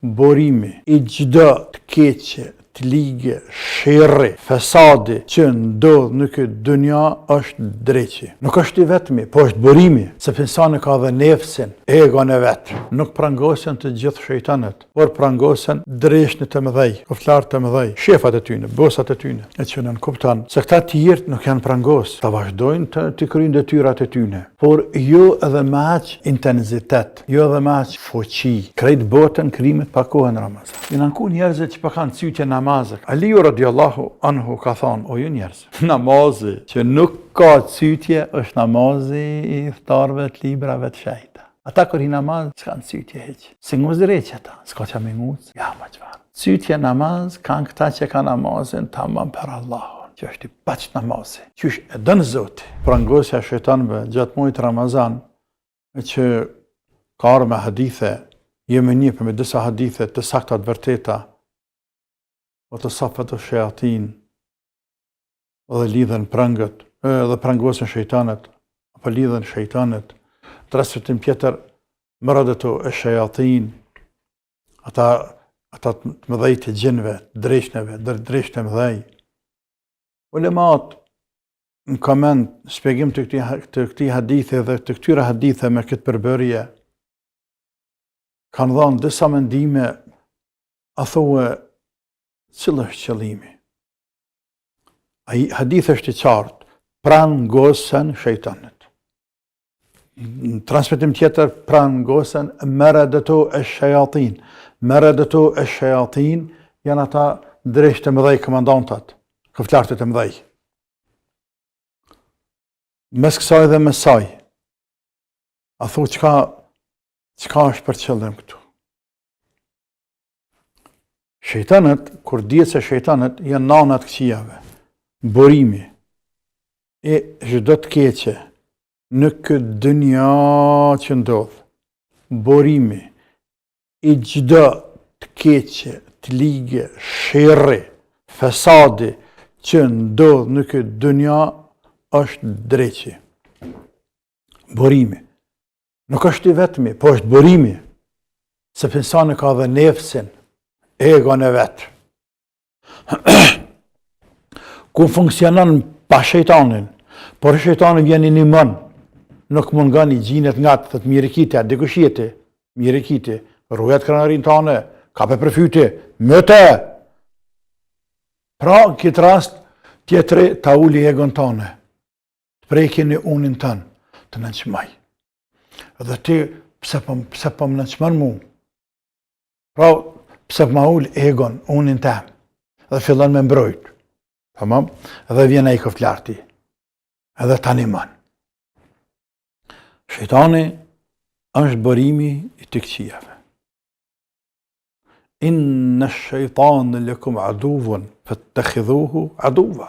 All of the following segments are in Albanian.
borimi i çdo të keqe, të ligë, sherri, fesadi që ndodh në këtë dunja është dreqi. Nuk është i vetmi, po është borimi, sepse insani ka dhe nefsin, egon e vet. Nuk prangosen të gjithë shejtanët, por prangosen dreshnit e mëdhej, koftarët e mëdhej, shefat e tyne, bosat e tyne. E që nën kupton se këta tjerët nuk janë prangos, ta vazhdojnë të kryjnë detyrat e tyne, por jo edhe me aq intensitet, jo edhe me aq fuqi. Krejt botën krimet pa kohën Ramazan. Janë anku njerëzit që pa kanë cytje namazet. Aliu radiallahu anhu ka thonë, o ju njerëz, namazi që nuk ka cytje është namazi i iftarëve të librave të shejta. Ata kur hi namaz s'kan cytje hiç. Si nguzreq ata, s'ka që me nguz. Ja ma çfarë. Cytje namaz kanë këta që ka namazin tamam për Allahun, që është i paç namazi. Qysh e dënë Zoti. Prangosja e shejtanëve gjatë muajit Ramazan, që ka ardhur me hadithe, jemi një për me disa hadithe të sakta të vërteta, o të safet të shayatin, dhe lidhen prangët, dhe prangosen shejtanët, apo lidhen shejtanët, transmetim tjetër, maradatu e shayatin, ata të mëdhej të gjinve, dreshneve, dreshte mëdhej. Ulemat në koment, shpjegim të këtij hadithi dhe të këtyre hadithe me këtë përbërje, kanë dhënë disa mendime, a thua cili është qëllimi. Ai hadith është i qartë, prangosen shejtanët. Në transmetim tjetër, prangosen maradatu e shayatin. Maradatu e shayatin janë ata dreshtë të mëdhej, komandantat, këflartët e mëdhej. Mes kësaj dhe mes saj, a thu çka është për qëllim këtu? Shejtanët, kur dihet se shejtanët janë nanat këqijave, borimi e çdo të keqe në këtë dunja që ndodh, borimi i çdo të keqe, të ligë, sherri, fesadi që ndodh në këtë dunja është dreqi. Borimi. Nuk është i vetmi, po është borimi, sepse insani ka dhe nefsin, egon e vet. Ku funksionon pa shejtanin, por shejtani vjen i nimon, nuk mungon i gjinet nga të thot mirëkite, dikushjeti, mirëkite, rruhet kranarin tane, ka për fyty, mëte. Pra, në këtë rast, tjetëri ta uli egon tane, të prekin e unin tanë, të nënçmaj. Dhe ti, pse po më nënçmon mu? Pra, pse po ma ul egon, unin tem, dhe fillon me mbrojt. Tamam? Dhe vjen ai koflarti. Edhe tani man. Shejtani është borimi i të këqijave. Inna ash-shaytana lakum aduwwun fattakhidhuhu aduwwa.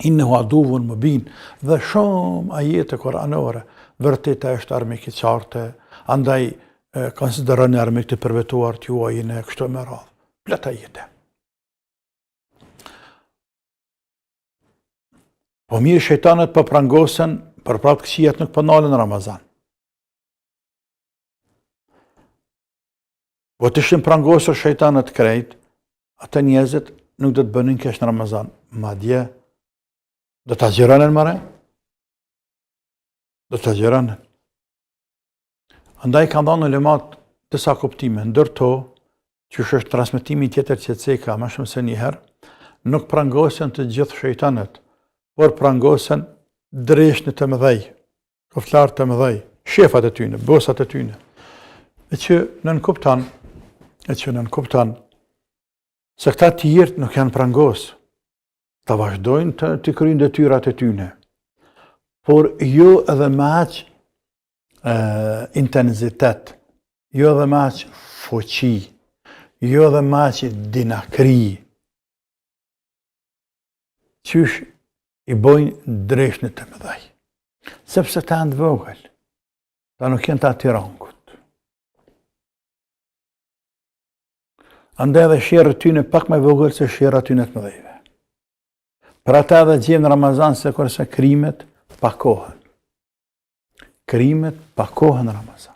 Innahu aduwwun mubin. Dhe shumë ajete kuranore vërtet është armik i qartë, andaj konsideroni armik të përvetuar të juajin e kështu me radhë. Plot ajete. Po mirë, shejtanët po prangosen, për prapë këqijat nuk po nalen në Ramazan. Po të ishin prangosur shejtanët krejt, ata njerëzit nuk do të bënin keq në Ramazan. Madje do ta xhiranin mëre. Do ta xhiranin. Andaj kanë dhënë ulemat disa kuptime, ndërto që është transmetimi tjetër që ceka më shumë se një herë, nuk prangosen të gjithë shejtanët, por prangosen dreshnit e mëdhej, koflarët e mëdhej, shefat e tyne, bosat e tyne. E që nën kuptan se këta tjerët nuk janë prangos, ta vazhdojnë të kryjnë detyrat e tyne, por jo edhe me aq intensitet, jo edhe me aq fuqi, jo edhe me aq dinakri, qysh i bojnë dreshnit të mëdhej. Sepse ta në të vogël, ta nuk jenë ta tirankut. Andaj edhe shjerët tyne pak me vogël se shjerët tyne të mëdhejve. Për ata edhe gjemë në Ramazan se kërse krimet pa kohën. Krimet pa kohën në Ramazan.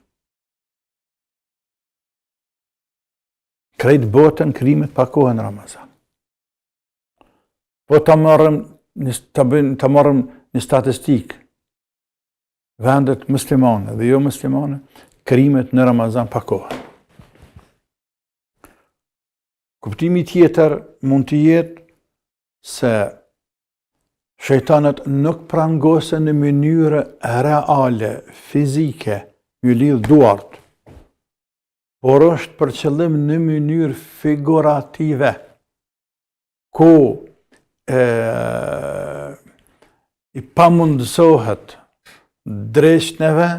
krejt botën krimet pakohen në Ramazan. Po të marrëm një statistikë, vendet muslimane dhe jo muslimane, krimet në Ramazan pakohen. Kuptimi tjetër mund të jetë se shejtanët nuk prangosen në mënyrë reale, fizike, ju lidh duart, por është për qëllim në mënyrë figurative, ku i pamundësohet drejtëve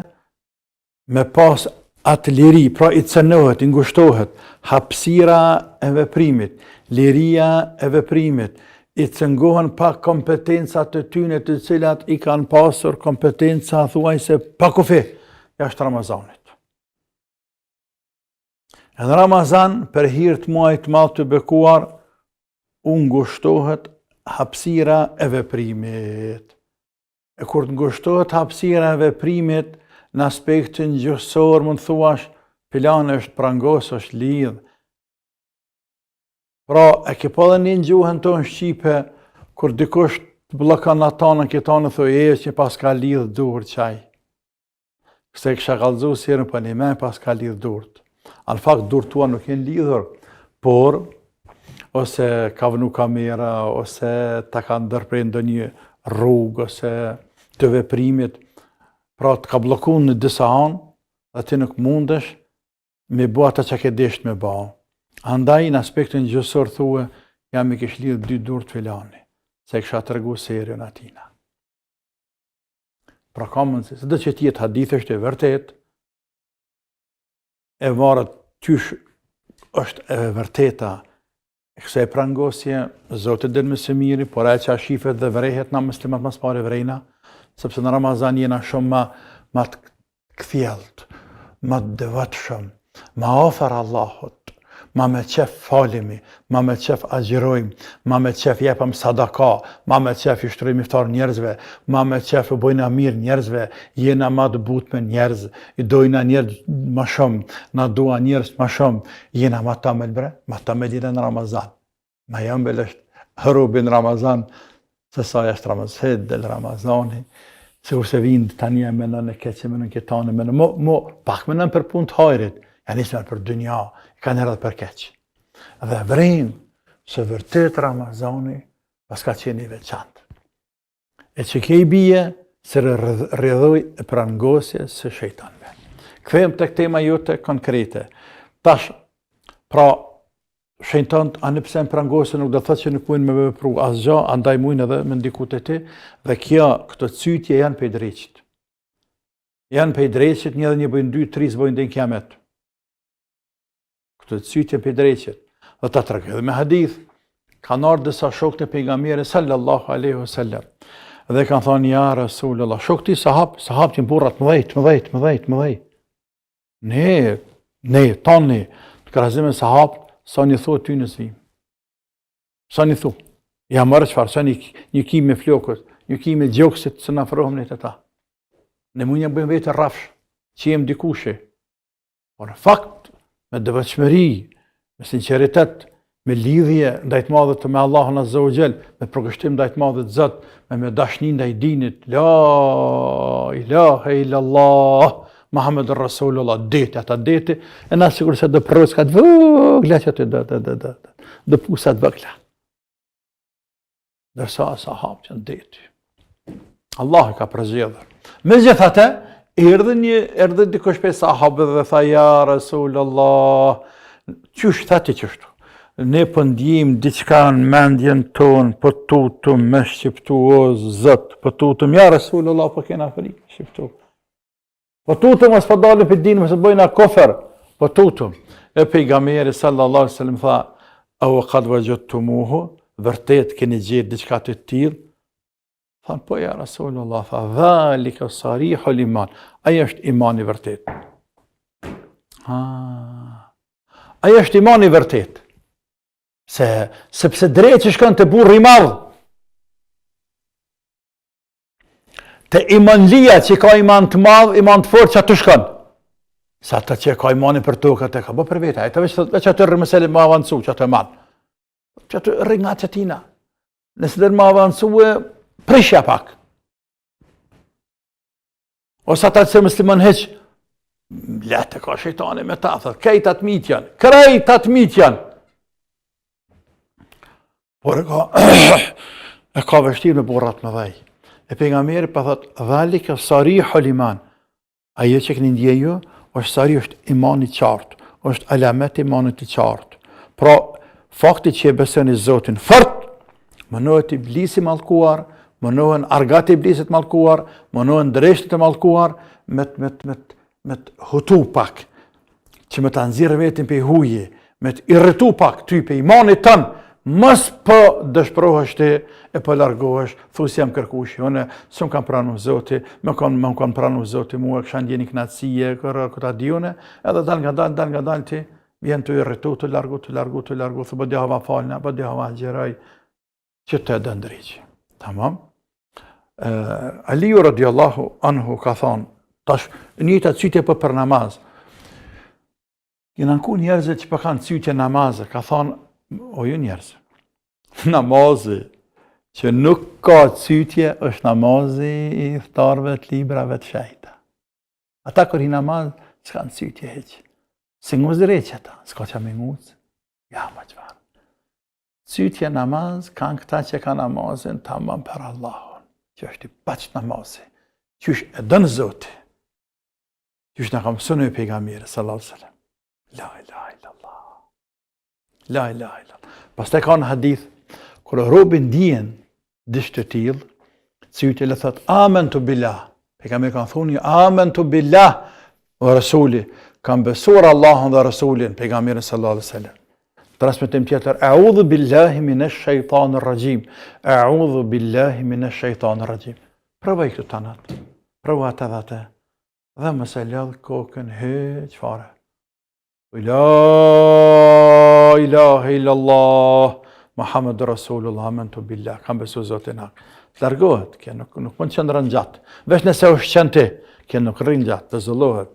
me pas atë liri, pra i cënohet, i ngushtohet hapësira e veprimit, liria e veprimit, i cëngohen pa kompetencat të tyne të cilat i kanë pasur kompetenca thuajse pa kufi jashtë Ramazanit. Në Ramazan, për hir të muajit të madh të bekuar, u ngushtohet hapësira e veprimit. E kur të ngushtohet hapësira e veprimit në aspektin gjysor, mund thuash, filani është prangos, është lidh. Pra, e ke pa dhe një gjuhën tonë shqipe, kur dikush të bllokon atanën, këtanë thojë që pas ka lidh dur qaj. Kse kësha kallëzu sirën për një me, pas ka lidh durët. Në fakt, durët tua nuk jenë lidhur, por, ose ka vënu kamera, ose ta ka ndërprej ndonjë rrugë, ose të veprimit, pra të ka blokun në disa anë, dhe ti nuk mundesh me bo ata që ke desht me ba. Andaj, në aspektin gjësor thue, jam i kish lidhë 2 durët filani, se kësha të regu serien atina. Pra ka mundësi, se dhe që tjetë hadith është e vërtet, e marët qysh është e vërteta, e kësa e prangosje, Zotit dhe në mësë miri, por e që a shifet dhe vrehet na muslimat mas pare vrejna, sepse në Ramazan jena shumë ma të këthjelt, ma të devatshëm, ma ofar Allahut, ma me qef falimi, ma me qef agjirojmë, ma me qef jepëm sadaka, ma me qef i shtrojmë iftar njerëzve, ma me qef i bojna mirë njerëzve, jena ma të but me njerëz, i dojna njerëz ma shumë, na dua njerëz ma shumë, jena ma ta me lbre, ma ta me lide në Ramazan. Ma jam bel është hërubi në Ramazan, se sa jashtë Ramazan, dhe Ramazani, se kurse vind tani e menën e keqe, menën ketane, menën, pak menën për pun të hajrit, janë ismen për dynja, ka njerë dhe për keq. Dhe vrejnë se vërtet Ramazani pas ka qeni veçantë. E që ke i bije se rrëdhoj e prangosje së shejtanve. Kthejmë të tema jote konkrete. Tash, pra, shejtant anë pse në prangosje nuk do thot që nuk mujnë me vepru asgja, andaj mujnë edhe me ndikut e ti, dhe kjo, këto cytje janë pe i dreqit. Janë pe i dreqit, një dhe një bëjnë 2, 3 bëjnë dhe në kiamet. Këtë të cytje për dreqet, dhe ta të rëgjë. Dhe me hadith, kanë ardhë dësa shokët e pejgamberi sallallahu aleyhu sallam. Dhe kanë thonë, ja Rasulullah, shokët i sahab që në burrat më dhejt. Ne, tani, të kërëzime sahab, sa një thot ty në zvim. Sa një thu. Ja mërë qëfar, sa një kim me flokët, një kim me gjokësit, se në afrohëm një të ta. Ne mund një bëjmë vetë rafsh, që jem dikushe. Por në fakt, me dëvëqëmëri, me sinceritet, me lidhje ndajt madhët të me Allahun Azza wa Jall, me përgështim ndajt madhët Zot, me dashnin ndaj dinit, la ilaha illallah, Muhammedur Rasulullah, deti, ata deti, e na sikur se do përrës ka të vëgla që të do pusat vëgla. Dërsa sahab që në deti. Allah ka përzjedhër. Me gjithate, erdhe dikush për sahabë dhe tha, ja Rasulullah, qysh thati qështu? Ne pëndjim diçka në mendjen tonë, për tutëm me shqiptu o zët, për tutëm, ja Rasulullah, për kena frikë, shqiptu. Për tutëm, as për dalë për dinë, mëse bëjna kofer, për tutëm. E pejgamberi sallallahu alaihi wasallam tha, au qad wajadtumuhu, vërtet keni gjetë diçka të tillë. Thanë, po ja Rasulullah, tha, dhalika sarihul iman. Aja është imani vërtet. Aja është imani vërtet. Sepse drejt që shkën të burri madhë, të imanlia që ka iman të madhë, iman të fort që atë shkën. Sa ata që ka imanin për tokët e ka bë për vete. Ata veç atë rrëmësele më avancu që atë manë. Që atë rringa që tina. Nëse dhe më avancu prishja pak. Ose ata që musliman heq, letë ka shejtani me ta, thët, krejt atë mitjan. Por e ka vështirë me burrat më dhej. E pejgamberi pa thot, dhalika sarihul iman. Ajo që këni ndjeju, është sari është imani qartë, është alamet imanit i qartë. Pra, fakti që e besoni Zotin fort, mënohet iblisi mallkuar, mënohen argat iblisit mallkuar, mënohen dreshtet e mallkuar, me të hutu pak, që me të nxirë vetin për huje, me të irritu pak ty për imanit tënë, mos po dëshpërohesh ti e po largohesh, thus jam kërkush, unë s'm kam pranu Zoti, më kam pranu Zoti mua, kisha ndjeni knatësie, këta diune, edhe dal nga dal ti, vjen të irritu, të largu, thë bëdi hava falna, bëdi hava gjeraj, që të edhe ndryqi. Tamam? Aliu radiallahu anhu ka thonë, tash njëta cytje për namaz. Kena nku njerëzit që për kanë cytje namazë, ka thonë, o ju njerëz, namazi që nuk ka cytje është namazi i iftarve të librave të shejta. Ata kër i namaz, s'kanë cytje heqë. Si nguzire që ata, s'ka që me nguzë, ja ma qëvarë. Cytje namaz kanë këta që ka namazin tamam për Allahun, që është i baqë namazi, që është e dënë Zoti, që është në kam sënë e pejgamberi, sallallahu sallam. La ilaha illallah. La ilaha illallah. Pastaj ka në hadith, kër robin dijen dishtë të tillë, cytje le thot, amen të billah. Pejgamberi kanë thuni, amen të billah, o Rasuli, kanë besuar Allahun dhe Rasulin, pejgamberin sallallahu alaihi wasallam. Transmetim tjetër, a'udhu billahi minash shaitanir rajim. A'udhu billahi minash shaitanir rajim. Provoj këtu tanat. Provo atë dhe atë. Dhe më se lëdh kokën heq fare. La ilaha illallah, Muhammed Rasulullah, amantu billah, kam besu Zotin hak. Largohet, kjo nuk mund të qëndron gjatë. Veç nëse është qenë ti, kjo nuk rrin gjatë, të zullohet.